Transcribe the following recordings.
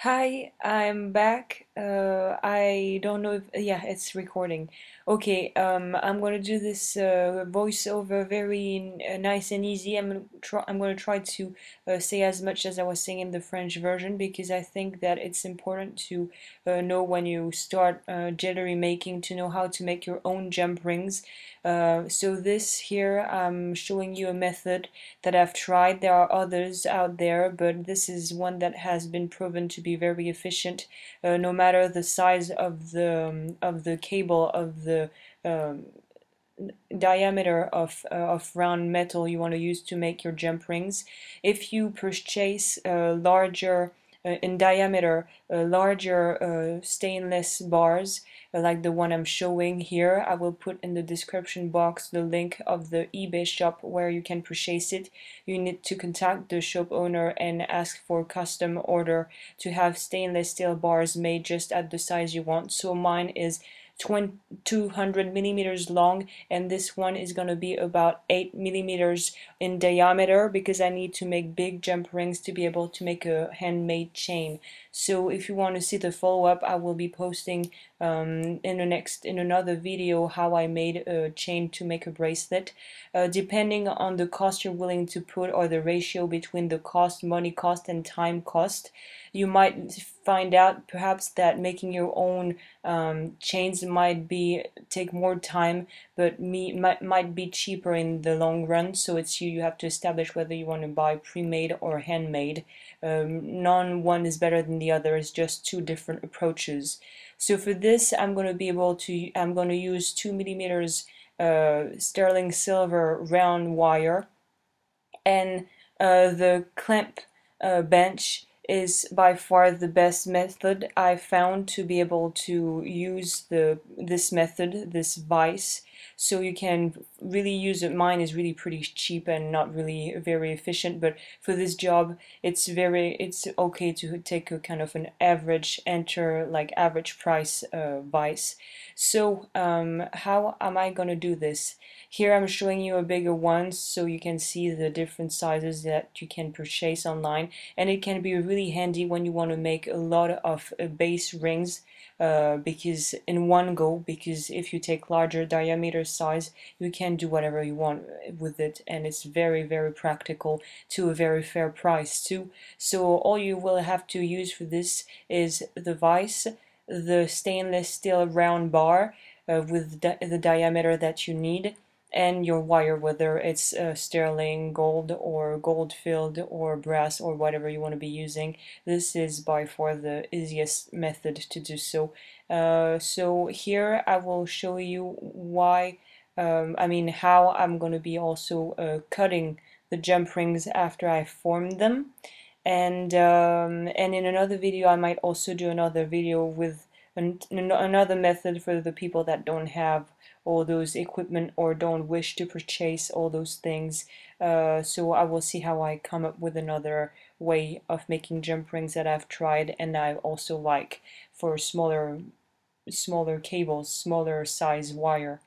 Hi, I'm back. I don't know if, yeah, it's recording. Okay, I'm gonna do this voiceover very nice and easy. I'm gonna try to say as much as I was saying in the French version because I think that it's important to know when you start jewelry making to know how to make your own jump rings. So this here, I'm showing you a method that I've tried. There are others out there, but this is one that has been proven to be very efficient, no matter the size of the cable of the um, diameter of round metal you want to use to make your jump rings. If you purchase larger in diameter, larger stainless bars like the one I'm showing here, I will put in the description box the link of the eBay shop where you can purchase it. You need to contact the shop owner and ask for custom order to have stainless steel bars made just at the size you want. So mine is 200 millimeters long, and this one is going to be about 8 millimeters in diameter because I need to make big jump rings to be able to make a handmade chain. So if you want to see the follow-up, I will be posting in another video how I made a chain to make a bracelet. Depending on the cost you're willing to put, or the ratio between the cost, money cost, and time cost, you might find out perhaps that making your own chains might take more time, but might be cheaper in the long run. So it's you have to establish whether you want to buy pre-made or handmade. None one is better than the other. It's just two different approaches. So for this, I'm going to use 2 millimeters sterling silver round wire, and the clamp bench is by far the best method I found to be able to use this method, this vise. So you can really use it. Mine is really pretty cheap and not really very efficient, but for this job it's okay to take a kind of an average average price vise. So how am I gonna do this? Here I'm showing you a bigger one so you can see the different sizes that you can purchase online, and it can be really handy when you want to make a lot of base rings because in one go, because if you take larger diameter size you can do whatever you want with it, and it's very practical to a very fair price too. So all you will have to use for this is the vise, the stainless steel round bar with the diameter that you need, and your wire, whether it's sterling, gold, or gold filled, or brass, or whatever you want to be using. This is by far the easiest method to do so. So here I will show you how I'm going to be also cutting the jump rings after I formed them. And in another video I might also do another video with another method for the people that don't have all those equipment or don't wish to purchase all those things. So I will see how I come up with another way of making jump rings that I've tried and I also like for smaller cables, smaller size wire.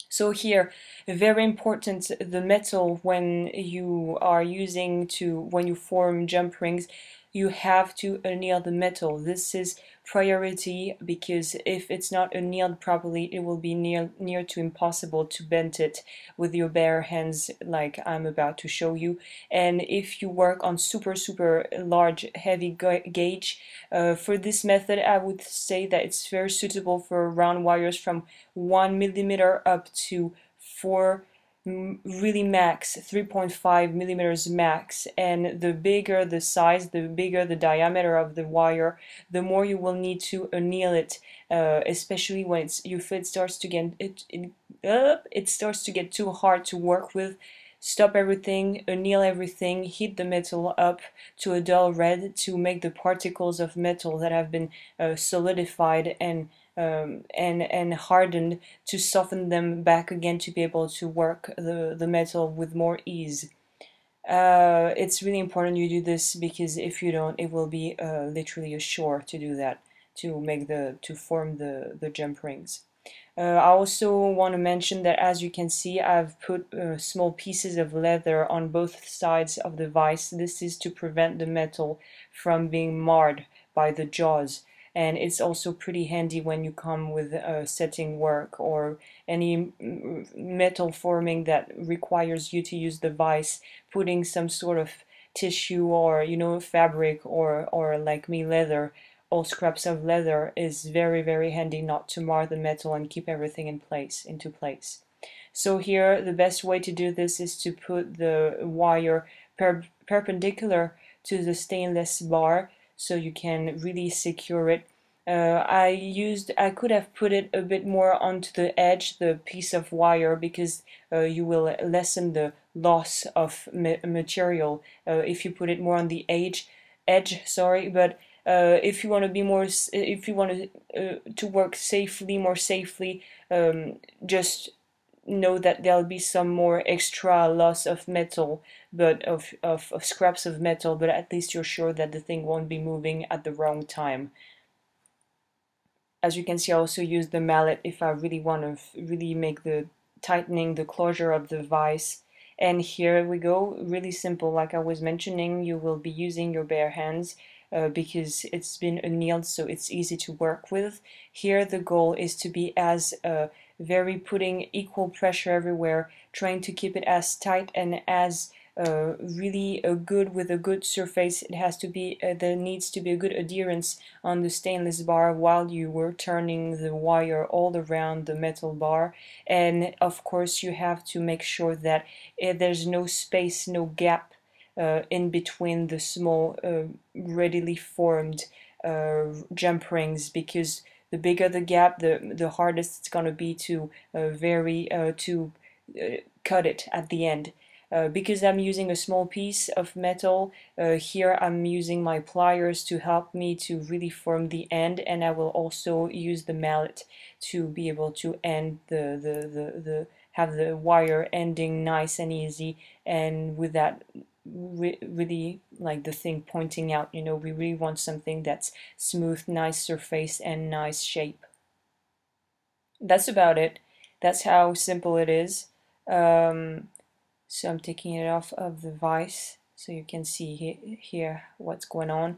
So here, very important, the metal when when you form jump rings, you have to anneal the metal. This is priority because if it's not annealed properly, it will be near to impossible to bend it with your bare hands like I'm about to show you. And if you work on super large heavy gauge, for this method I would say that it's very suitable for round wires from 1 millimeter up to 4 really max 3.5 millimeters max, and the bigger the size, the bigger the diameter of the wire, the more you will need to anneal it, especially when it starts to get it starts to get too hard to work with. Stop everything, anneal everything, heat the metal up to a dull red to make the particles of metal that have been solidified and hardened, to soften them back again to be able to work the metal with more ease. It's really important you do this because if you don't, it will be literally a chore to do that, to form the jump rings. I also want to mention that, as you can see, I've put small pieces of leather on both sides of the vise. This is to prevent the metal from being marred by the jaws. And it's also pretty handy when you come with setting work or any metal forming that requires you to use the vise. Putting some sort of tissue or fabric or like me, leather, all scraps of leather is very handy not to mar the metal and keep everything into place. So here the best way to do this is to put the wire perpendicular to the stainless bar so you can really secure it. I could have put it a bit more onto the edge, the piece of wire, because you will lessen the loss of material if you put it more on the edge, sorry. But if you want to be more, if you want to work safely, more safely, just know that there'll be some more extra loss of metal, but of scraps of metal, but at least you're sure that the thing won't be moving at the wrong time. As you can see, I also use the mallet if I really want to really make the tightening, the closure of the vise. And here we go, really simple. Like I was mentioning, you will be using your bare hands because it's been annealed, so it's easy to work with. Here the goal is to be as very putting equal pressure everywhere, trying to keep it as tight and as really good with a good surface. It has to be there needs to be a good adherence on the stainless bar while you were turning the wire all around the metal bar. And of course you have to make sure that there's no space, no gap in between the small readily formed jump rings, because the bigger the gap, the hardest it's going to be to cut it at the end. Because I'm using a small piece of metal, here I'm using my pliers to help me to really form the end, and I will also use the mallet to be able to end have the wire ending nice and easy, and with that really like the thing pointing out. We really want something that's smooth, nice surface and nice shape. That's about it. That's how simple it is. So I'm taking it off of the vise so you can see here what's going on.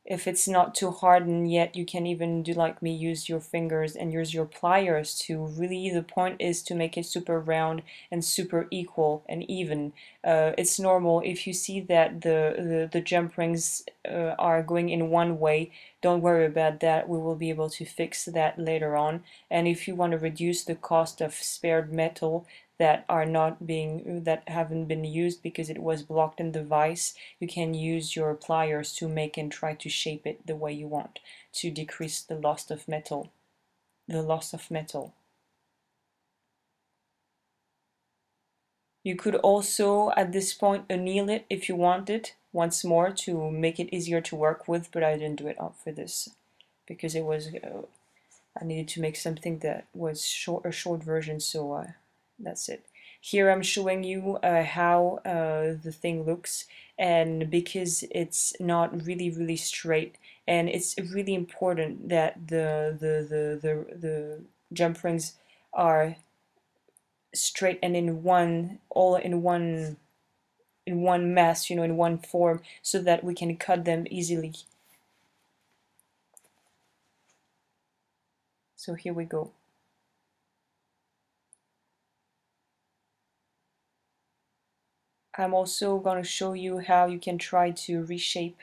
If it's not too hardened yet, you can even do like me, use your fingers and use your pliers to really, the point is to make it super round and super equal and even. It's normal if you see that the jump rings are going in one way. Don't worry about that, we will be able to fix that later on. And if you want to reduce the cost of spared metal that haven't been used because it was blocked in the vise, you can use your pliers to make and try to shape it the way you want to decrease the loss of metal. You could also at this point anneal it if you wanted once more to make it easier to work with, but I didn't do it for this because it was I needed to make something that was a short version, so that's it. Here I'm showing you how the thing looks, and because it's not really straight, and it's really important that the jump rings are straight and all in one mass, in one form, so that we can cut them easily. So here we go. I'm also going to show you how you can try to reshape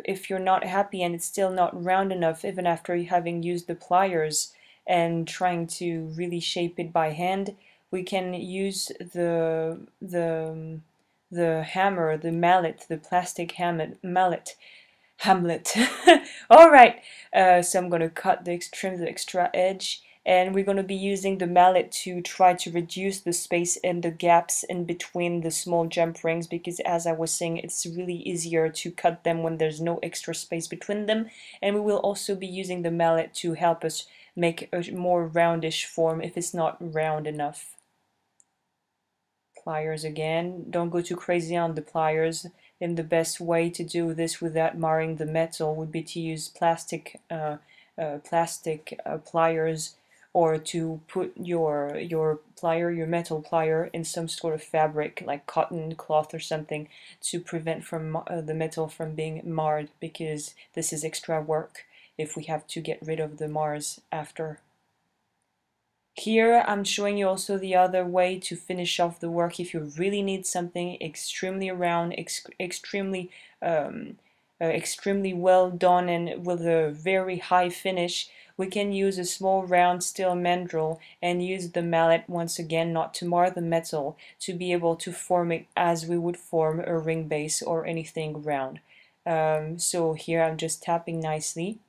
if you're not happy and it's still not round enough, even after having used the pliers and trying to really shape it by hand. We can use the hammer, the mallet, the plastic mallet. All right, so I'm going to trim the extra edge, and we're going to be using the mallet to try to reduce the space and the gaps in between the small jump rings, because as I was saying, it's really easier to cut them when there's no extra space between them. And we will also be using the mallet to help us make a more roundish form if it's not round enough. Pliers again, don't go too crazy on the pliers. And the best way to do this without marring the metal would be to use plastic plastic pliers, or to put your plier, your metal plier, in some sort of fabric like cotton cloth or something to prevent from the metal from being marred, because this is extra work if we have to get rid of the mars after. Here I'm showing you also the other way to finish off the work if you really need something extremely round, extremely well done and with a very high finish. We can use a small round steel mandrel and use the mallet once again, not to mar the metal, to be able to form it as we would form a ring base or anything round. So here I'm just tapping nicely.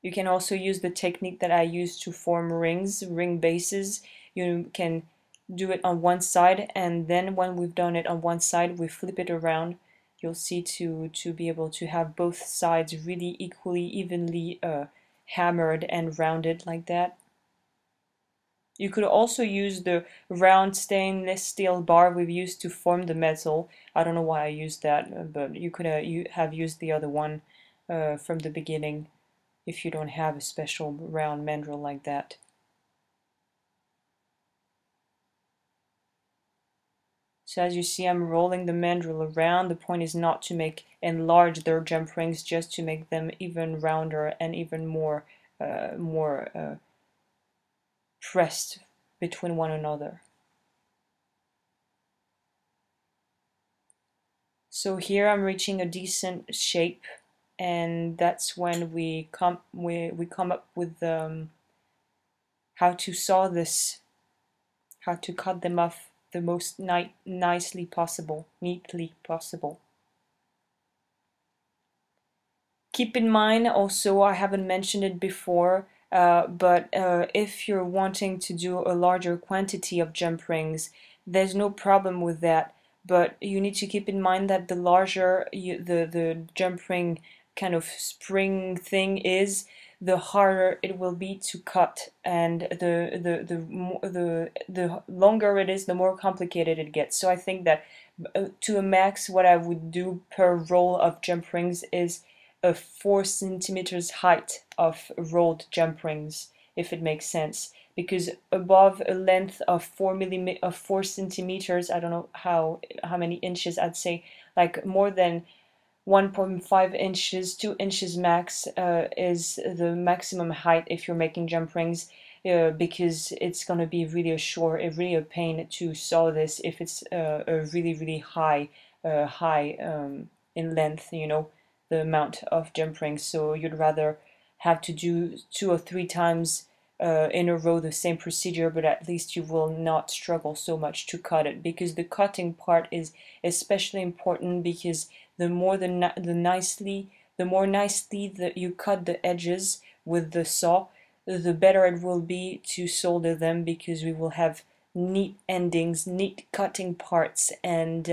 You can also use the technique that I use to form rings, ring bases. You can do it on one side, and then when we've done it on one side, we flip it around. You'll see to be able to have both sides really equally, evenly hammered and rounded like that. You could also use the round stainless steel bar we've used to form the metal. I don't know why I used that, but you could you have used the other one from the beginning, if you don't have a special round mandrel like that. So as you see, I'm rolling the mandrel around. The point is not to enlarge their jump rings, just to make them even rounder and even more pressed between one another. So here I'm reaching a decent shape, and that's when we come up with how to saw this, how to cut them off the most neatly possible. Keep in mind also, I haven't mentioned it before, but if you're wanting to do a larger quantity of jump rings, there's no problem with that. But you need to keep in mind that the larger the jump ring kind of spring thing is, the harder it will be to cut, and the longer it is, the more complicated it gets. So I think that to a max, what I would do per roll of jump rings is a 4 centimeters height of rolled jump rings, if it makes sense. Because above a length of 4 centimeters, I don't know how many inches, I'd say like more than 1.5 inches, 2 inches max is the maximum height if you're making jump rings, because it's going to be really really a pain to saw this if it's a really high in length, you know, the amount of jump rings. So you'd rather have to do 2 or 3 times in a row the same procedure, but at least you will not struggle so much to cut it, because the cutting part is especially important, because the more nicely that you cut the edges with the saw, the better it will be to solder them, because we will have neat endings, neat cutting parts, and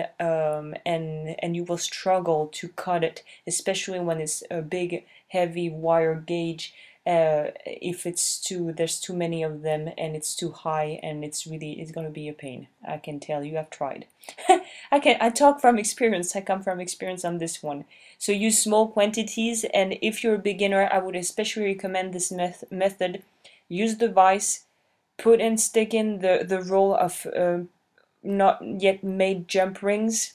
you will struggle to cut it, especially when it's a big heavy wire gauge. If there's too many of them and it's too high, and it's going to be a pain. I can tell you, I've tried. I talk from experience. I come from experience on this one. So use small quantities, and if you're a beginner, I would especially recommend this method. Use the vise, stick in the roll of not yet made jump rings,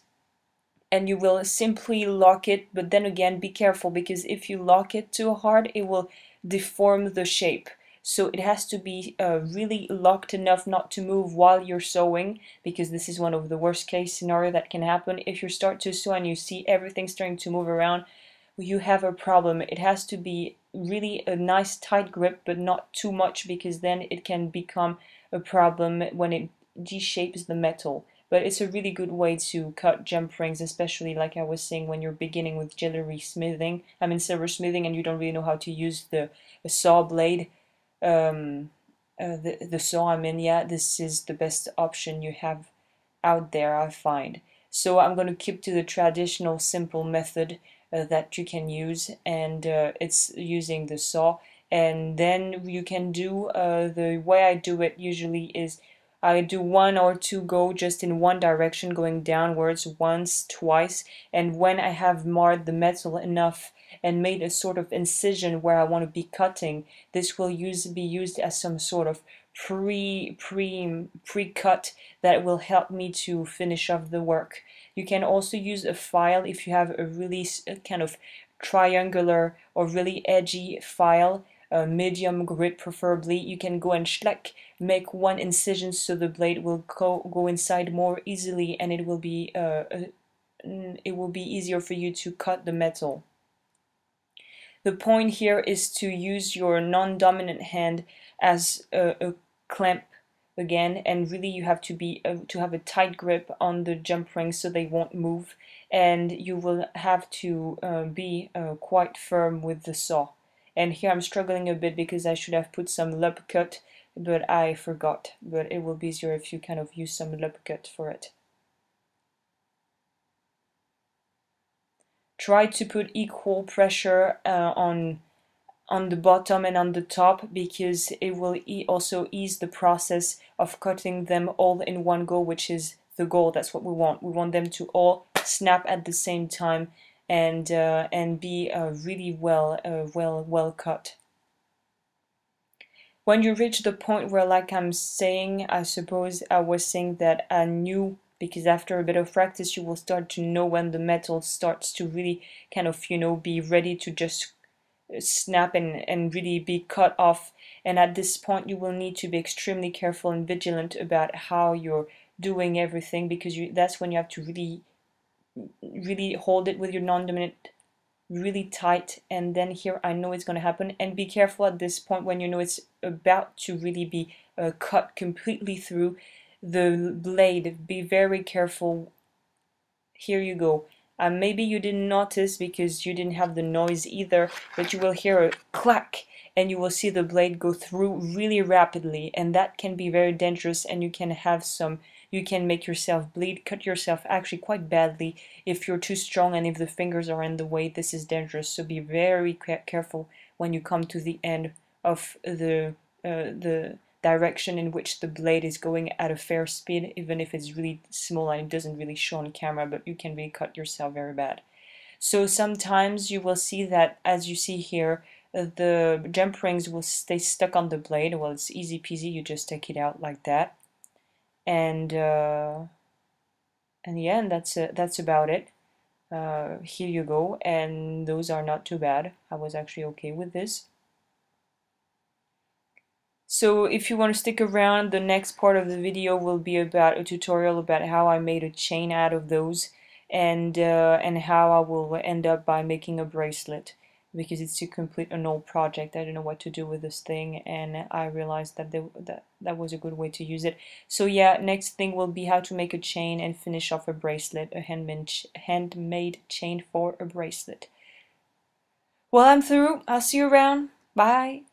and you will simply lock it. But then again, be careful, because if you lock it too hard, it will deform the shape. So it has to be really locked enough not to move while you're sewing, because this is one of the worst case scenario that can happen. If you start to sew and you see everything starting to move around, you have a problem. It has to be really a nice tight grip, but not too much, because then it can become a problem when it de-shapes the metal. But it's a really good way to cut jump rings, especially like I was saying, when you're beginning with silver smithing, and you don't really know how to use the saw blade. The saw, yeah, this is the best option you have out there, I find. So I'm going to keep to the traditional simple method that you can use, and it's using the saw. And then you can do the way I do it usually is I do one or two go just in one direction, going downwards once, twice, and when I have marred the metal enough and made a sort of incision where I want to be cutting, this will be used as some sort of pre-cut that will help me to finish off the work. You can also use a file if you have a really kind of triangular or really edgy file, medium grit preferably. You can go and make one incision so the blade will go inside more easily, and it will be easier for you to cut the metal. The point here is to use your non-dominant hand as a clamp again, and really you have to have a tight grip on the jump rings so they won't move, and you will have to be quite firm with the saw. And here I'm struggling a bit because I should have put some lub cut, but I forgot. But it will be easier if you kind of use some lub cut for it. Try to put equal pressure on the bottom and on the top, because it will also ease the process of cutting them all in one go, which is the goal. That's what we want. We want them to all snap at the same time and be really well cut. When you reach the point where, like I'm saying, I suppose I was saying that I knew, because after a bit of practice you will start to know when the metal starts to really kind of, you know, be ready to just snap and really be cut off. And at this point you will need to be extremely careful and vigilant about how you're doing everything, because that's when you have to really hold it with your non-dominant really tight. And then here I know it's going to happen, and be careful at this point when you know it's about to really be cut completely through the blade. Be very careful. Here you go. Maybe you didn't notice because you didn't have the noise either, but you will hear a clack and you will see the blade go through really rapidly, and that can be very dangerous, and you can make yourself bleed, cut yourself actually quite badly if you're too strong, and if the fingers are in the way. This is dangerous, so be very careful when you come to the end of the direction in which the blade is going at a fair speed, even if it's really small and it doesn't really show on camera, but you can really cut yourself very bad. So sometimes you will see that, as you see here, the jump rings will stay stuck on the blade. Well, it's easy peasy, you just take it out like that, and yeah, and that's about it. Here you go, and those are not too bad. I was actually okay with this. So if you want to stick around, the next part of the video will be about a tutorial about how I made a chain out of those, and how I will end up by making a bracelet, because it's to complete an old project. I don't know what to do with this thing, and I realized that that was a good way to use it. So yeah, next thing will be how to make a chain and finish off a bracelet, a handmade chain for a bracelet. Well, I'm through. I'll see you around. Bye.